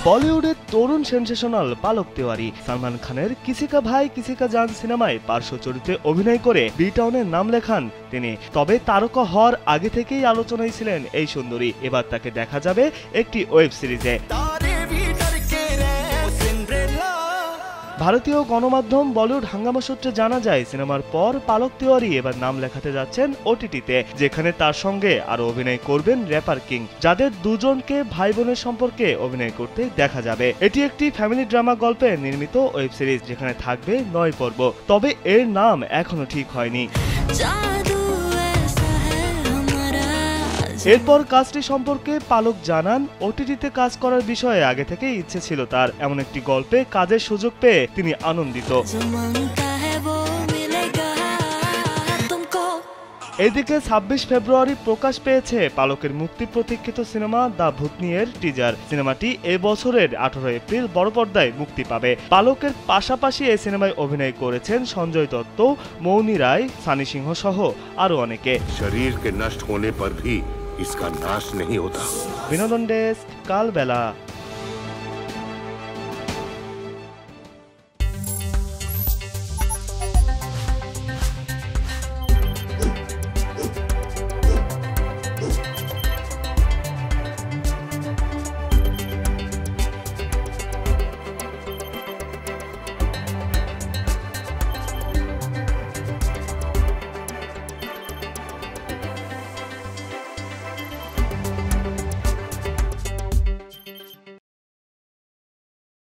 বলিউডের তরুণ সেনসেশনাল পালক তিওয়ারি সালমান খানের কিসি কা ভাই কিসি কা জান সিনেমায় পার্শ্ব চরিত্রে অভিনয় করে বি টাউনের নাম লেখান তিনি। তবে তারকা হওয়ার আগে থেকেই আলোচনায় ছিলেন এই সুন্দরী। এবার তাকে দেখা যাবে একটি ওয়েব সিরিজে। ভারতীয় গণমাধ্যম বলিউড হাঙ্গামা সূত্রে জানা যায়, সিনেমার পর পালক তিওয়ারি এবার নাম লেখাতে যাচ্ছেন ওটিটিতে, যেখানে তার সঙ্গে আরো অভিনয় করবেন র্যাপার কিং, যাদের দুজনকে ভাই বোনের সম্পর্কে অভিনয় করতে দেখা যাবে। এটি একটি ফ্যামিলি ড্রামা গল্পে নির্মিত ওয়েব সিরিজ, যেখানে থাকবে 9 পর্ব। তবে এর নাম এখনো ঠিক হয়নি। এরপর কাজটি সম্পর্কে পালক জানান, ওটিটিতে কাজ করার বিষয়ে আগে থেকেই ইচ্ছে ছিল তার। এমন একটি গল্পে কাজের সুযোগ পেয়ে তিনি আনন্দিত। এদিকে 26 ফেব্রুয়ারি প্রকাশ পেয়েছে পালকের মুক্তি প্রতীক্ষিত সিনেমা দ্য ভূতনি-এর টিজার। সিনেমাটি এ বছরের 18 এপ্রিল বড় পর্দায় মুক্তি পাবে। পালকের পাশাপাশি এই সিনেমায় অভিনয় করেছেন সঞ্জয় দত্ত, মৌনি রায়, সানি সিংহ সহ আরো অনেকে। শরীর কে নষ্ট হোনে পর ভি इसका नाश नहीं होता। বিনোদন ডেস্ক, কালবেলা।